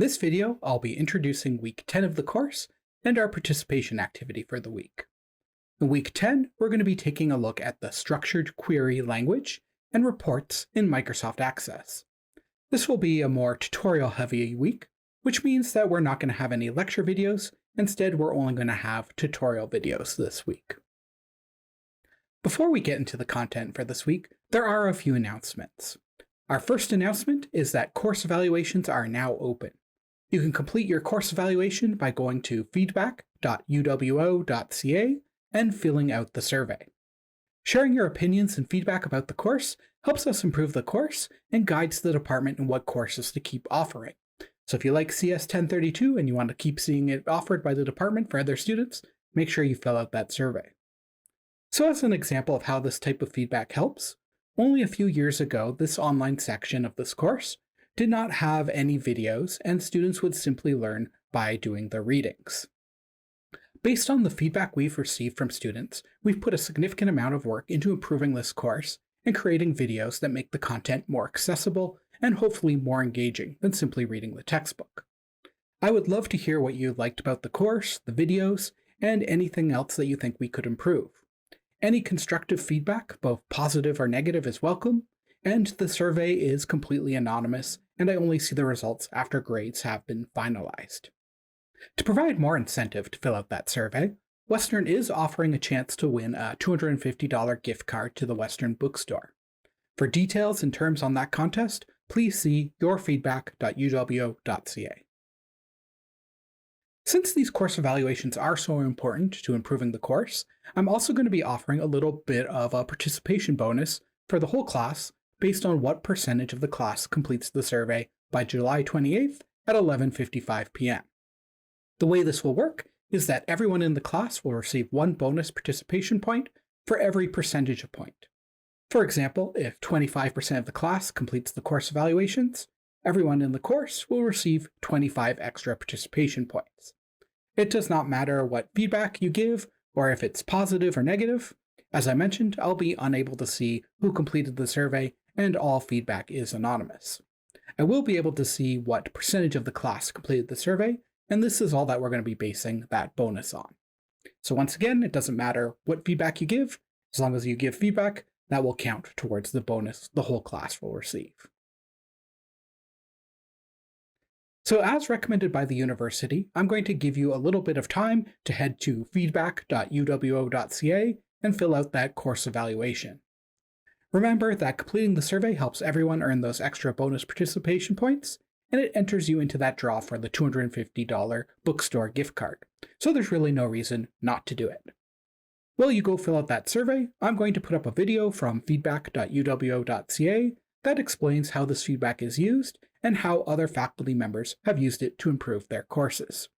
this video, I'll be introducing week 10 of the course and our participation activity for the week. In week 10, we're going to be taking a look at the structured query language and reports in Microsoft Access. This will be a more tutorial-heavy week, which means that we're not going to have any lecture videos. Instead, we're only going to have tutorial videos this week. Before we get into the content for this week, there are a few announcements. Our first announcement is that course evaluations are now open. You can complete your course evaluation by going to feedback.uwo.ca and filling out the survey. Sharing your opinions and feedback about the course helps us improve the course and guides the department in what courses to keep offering. So if you like CS1032 and you want to keep seeing it offered by the department for other students, make sure you fill out that survey. So as an example of how this type of feedback helps, only a few years ago, this online section of this course did not have any videos, and students would simply learn by doing the readings. Based on the feedback we've received from students, we've put a significant amount of work into improving this course and creating videos that make the content more accessible and hopefully more engaging than simply reading the textbook. I would love to hear what you liked about the course, the videos, and anything else that you think we could improve. Any constructive feedback, both positive or negative, is welcome, and the survey is completely anonymous, and I only see the results after grades have been finalized. To provide more incentive to fill out that survey, Western is offering a chance to win a $250 gift card to the Western bookstore. For details and terms on that contest, please see yourfeedback.uwo.ca. Since these course evaluations are so important to improving the course, I'm also going to be offering a little bit of a participation bonus for the whole class based on what percentage of the class completes the survey by July 28th at 11:55 p.m. The way this will work is that everyone in the class will receive one bonus participation point for every percentage point. For example, if 25% of the class completes the course evaluations, everyone in the course will receive 25 extra participation points. It does not matter what feedback you give or if it's positive or negative. As I mentioned, I'll be unable to see who completed the survey, and all feedback is anonymous. I will be able to see what percentage of the class completed the survey, and this is all that we're going to be basing that bonus on. So once again, it doesn't matter what feedback you give, as long as you give feedback, that will count towards the bonus the whole class will receive. So as recommended by the university, I'm going to give you a little bit of time to head to feedback.uwo.ca and fill out that course evaluation. Remember that completing the survey helps everyone earn those extra bonus participation points, and it enters you into that draw for the $250 bookstore gift card. So there's really no reason not to do it. While you go fill out that survey, I'm going to put up a video from feedback.uwo.ca that explains how this feedback is used and how other faculty members have used it to improve their courses.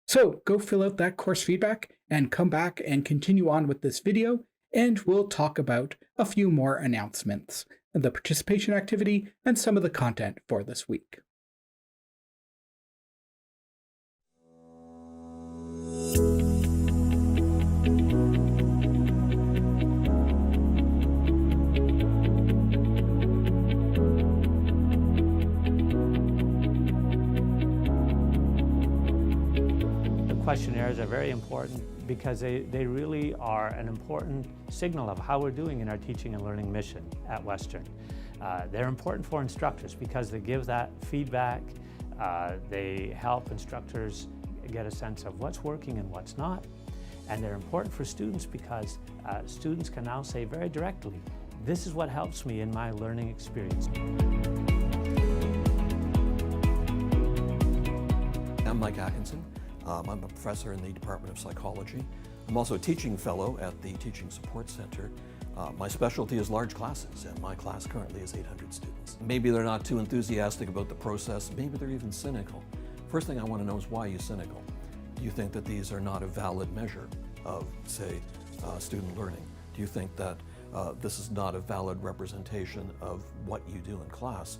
So go fill out that course feedback and come back and continue on with this video, and we'll talk about a few more announcements, the participation activity, and some of the content for this week. Questionnaires are very important because they really are an important signal of how we're doing in our teaching and learning mission at Western. They're important for instructors because they give that feedback. They help instructors get a sense of what's working and what's not. And they're important for students because students can now say very directly, this is what helps me in my learning experience. I'm Mike Atkinson. I'm a professor in the Department of Psychology. I'm also a teaching fellow at the Teaching Support Center. My specialty is large classes, and my class currently is 800 students. Maybe they're not too enthusiastic about the process, maybe they're even cynical. First thing I want to know is, why are you cynical? Do you think that these are not a valid measure of, say, student learning? Do you think that this is not a valid representation of what you do in class?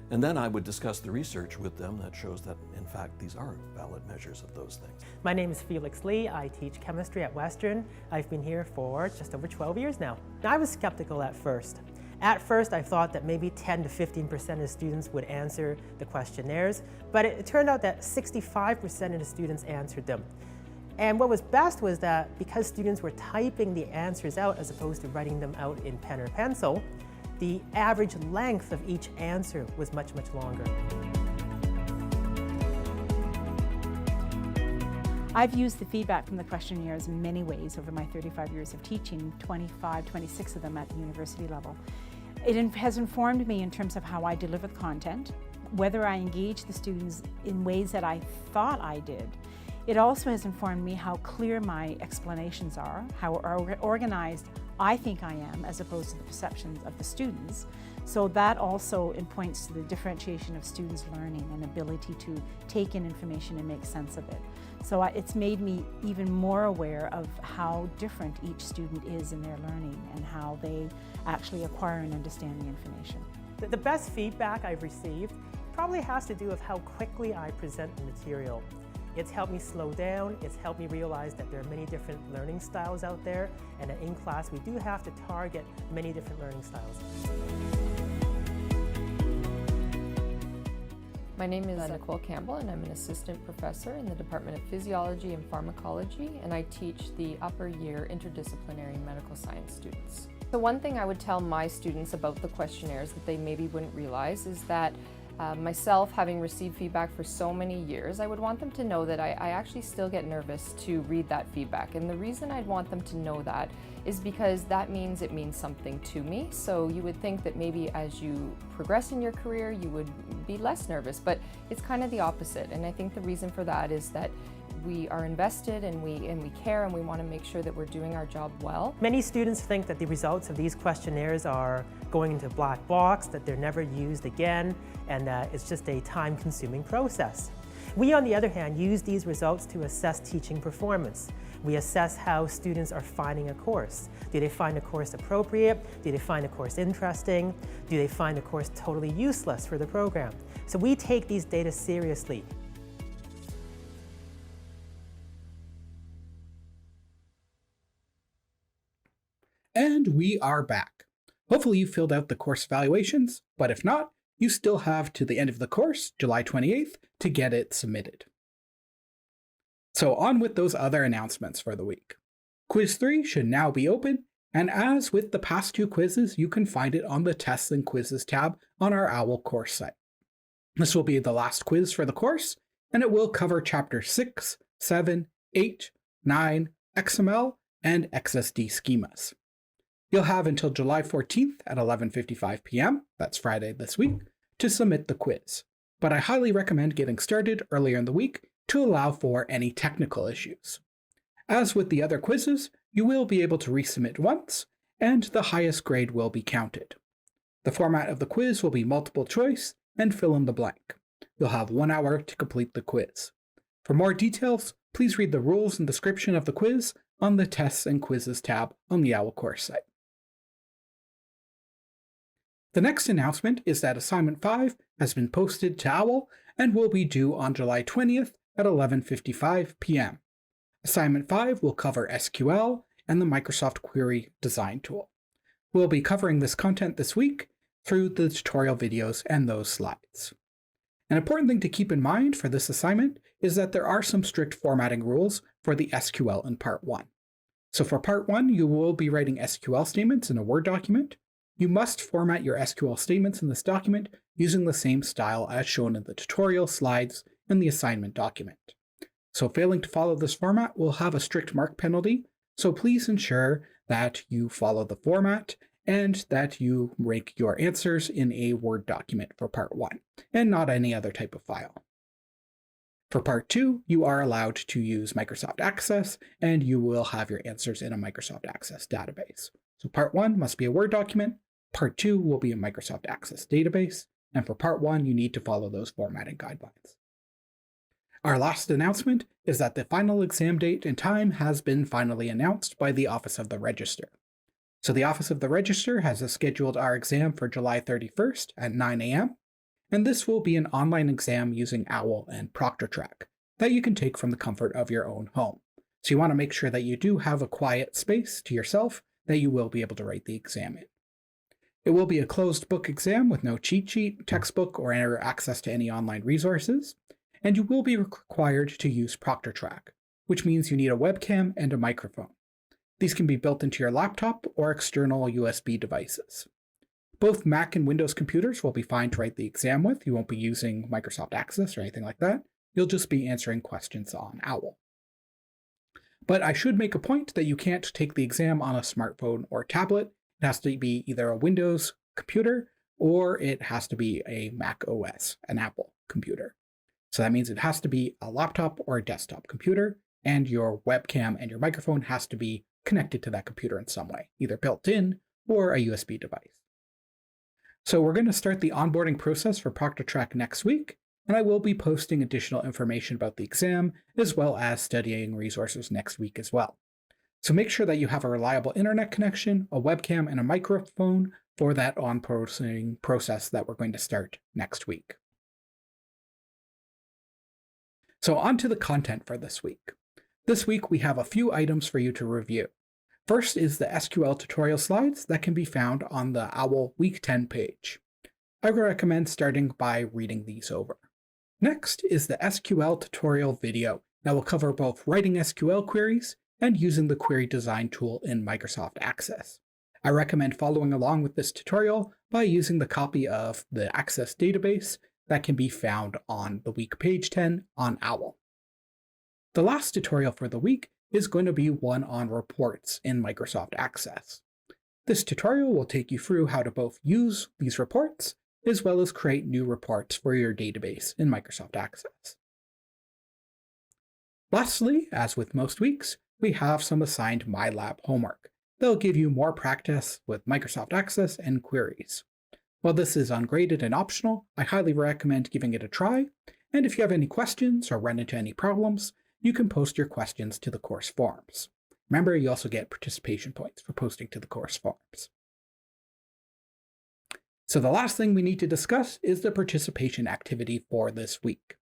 And then I would discuss the research with them that shows that, in fact, these are valid measures of those things. My name is Felix Lee. I teach chemistry at Western. I've been here for just over 12 years now. I was skeptical at first. At first, I thought that maybe 10 to 15% of students would answer the questionnaires, but it turned out that 65% of the students answered them. And what was best was that because students were typing the answers out as opposed to writing them out in pen or pencil, the average length of each answer was much, much longer. I've used the feedback from the questionnaires in many ways over my 35 years of teaching, 26 of them at the university level. It has informed me in terms of how I deliver the content, whether I engage the students in ways that I thought I did. It also has informed me how clear my explanations are, how organized I think I am as opposed to the perceptions of the students. So that also points to the differentiation of students' learning and ability to take in information and make sense of it. So it's made me even more aware of how different each student is in their learning and how they actually acquire and understand the information. The best feedback I've received probably has to do with how quickly I present the material. It's helped me slow down, it's helped me realize that there are many different learning styles out there, and that in class we do have to target many different learning styles. My name is Nicole Campbell, and I'm an assistant professor in the Department of Physiology and Pharmacology, and I teach the upper year interdisciplinary medical science students. The one thing I would tell my students about the questionnaires that they maybe wouldn't realize is that myself, having received feedback for so many years, I would want them to know that I actually still get nervous to read that feedback. And the reason I'd want them to know that is because that means it means something to me. So you would think that maybe as you progress in your career, you would be less nervous, but it's kind of the opposite. And I think the reason for that is that we are invested and we care, and we want to make sure that we're doing our job well. Many students think that the results of these questionnaires are going into a black box, that they're never used again, and that it's just a time-consuming process. We, on the other hand, use these results to assess teaching performance. We assess how students are finding a course. Do they find a course appropriate? Do they find a course interesting? Do they find a course totally useless for the program? So we take these data seriously. And we are back. Hopefully you filled out the course evaluations, but if not, you still have to the end of the course, July 28th, to get it submitted. So on with those other announcements for the week. Quiz 3 should now be open, and as with the past two quizzes, you can find it on the Tests and Quizzes tab on our OWL course site. This will be the last quiz for the course, and it will cover Chapter 6, 7, 8, 9, XML, and XSD schemas. You'll have until July 14th at 11:55 p.m., that's Friday this week, to submit the quiz. But I highly recommend getting started earlier in the week to allow for any technical issues. As with the other quizzes, you will be able to resubmit once, and the highest grade will be counted. The format of the quiz will be multiple choice and fill in the blank. You'll have 1 hour to complete the quiz. For more details, please read the rules and description of the quiz on the Tests and Quizzes tab on the OWL course site. The next announcement is that Assignment 5 has been posted to OWL and will be due on July 20th at 11:55 p.m. Assignment 5 will cover SQL and the Microsoft Query Design Tool. We'll be covering this content this week through the tutorial videos and those slides. An important thing to keep in mind for this assignment is that there are some strict formatting rules for the SQL in Part 1. So for Part 1, you will be writing SQL statements in a Word document. You must format your SQL statements in this document using the same style as shown in the tutorial slides and the assignment document. So failing to follow this format will have a strict mark penalty, so please ensure that you follow the format and that you rank your answers in a Word document for Part 1, and not any other type of file. For Part 2, you are allowed to use Microsoft Access, and you will have your answers in a Microsoft Access database. So Part 1 must be a Word document, Part 2 will be a Microsoft Access database, and for Part 1, you need to follow those formatting guidelines. Our last announcement is that the final exam date and time has been finally announced by the Office of the Register. So the Office of the Register has scheduled our exam for July 31st at 9 a.m., and this will be an online exam using OWL and ProctorTrack that you can take from the comfort of your own home. So you want to make sure that you do have a quiet space to yourself that you will be able to write the exam in. It will be a closed book exam with no cheat sheet, textbook, or access to any online resources, and you will be required to use ProctorTrack, which means you need a webcam and a microphone. These can be built into your laptop or external USB devices. Both Mac and Windows computers will be fine to write the exam with. You won't be using Microsoft Access or anything like that. You'll just be answering questions on OWL. But I should make a point that you can't take the exam on a smartphone or tablet. It has to be either a Windows computer or it has to be a Mac OS, an Apple computer. So that means it has to be a laptop or a desktop computer, and your webcam and your microphone has to be connected to that computer in some way, either built in or a USB device. So we're going to start the onboarding process for ProctorTrack next week, and I will be posting additional information about the exam as well as studying resources next week as well. So make sure that you have a reliable internet connection, a webcam, and a microphone for that onboarding process that we're going to start next week. So on to the content for this week. This week we have a few items for you to review. First is the SQL tutorial slides that can be found on the OWL Week 10 page. I recommend starting by reading these over. Next is the SQL tutorial video that will cover both writing SQL queries and using the query design tool in Microsoft Access. I recommend following along with this tutorial by using the copy of the Access database that can be found on the week page 10 on OWL. The last tutorial for the week is going to be one on reports in Microsoft Access. This tutorial will take you through how to both use these reports as well as create new reports for your database in Microsoft Access. Lastly, as with most weeks, we have some assigned MyLab homework. They'll give you more practice with Microsoft Access and queries. While this is ungraded and optional, I highly recommend giving it a try, and if you have any questions or run into any problems, you can post your questions to the course forums. Remember, you also get participation points for posting to the course forums. So the last thing we need to discuss is the participation activity for this week.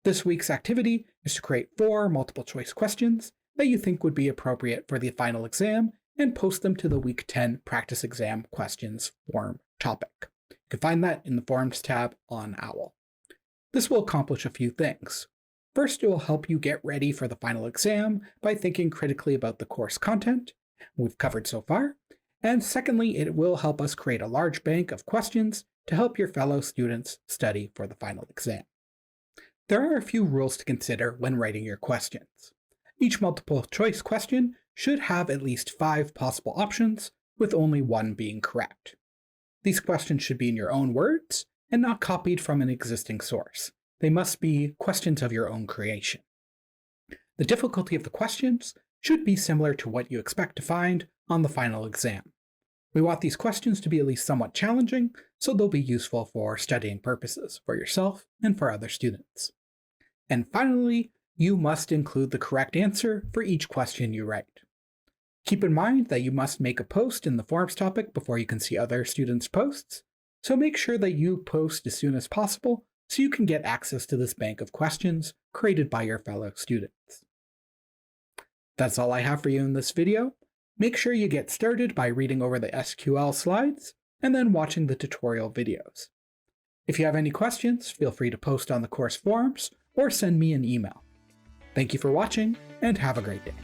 This week's activity is to create 4 multiple choice questions that you think would be appropriate for the final exam and post them to the Week 10 Practice Exam Questions forum topic. You can find that in the Forums tab on OWL. This will accomplish a few things. First, it will help you get ready for the final exam by thinking critically about the course content we've covered so far. And secondly, it will help us create a large bank of questions to help your fellow students study for the final exam. There are a few rules to consider when writing your questions. Each multiple choice question should have at least 5 possible options, with only 1 being correct. These questions should be in your own words and not copied from an existing source. They must be questions of your own creation. The difficulty of the questions should be similar to what you expect to find on the final exam. We want these questions to be at least somewhat challenging, so they'll be useful for studying purposes for yourself and for other students. And finally, you must include the correct answer for each question you write. Keep in mind that you must make a post in the forums topic before you can see other students' posts, so make sure that you post as soon as possible so you can get access to this bank of questions created by your fellow students. That's all I have for you in this video. Make sure you get started by reading over the SQL slides and then watching the tutorial videos. If you have any questions, feel free to post on the course forums or send me an email. Thank you for watching and have a great day.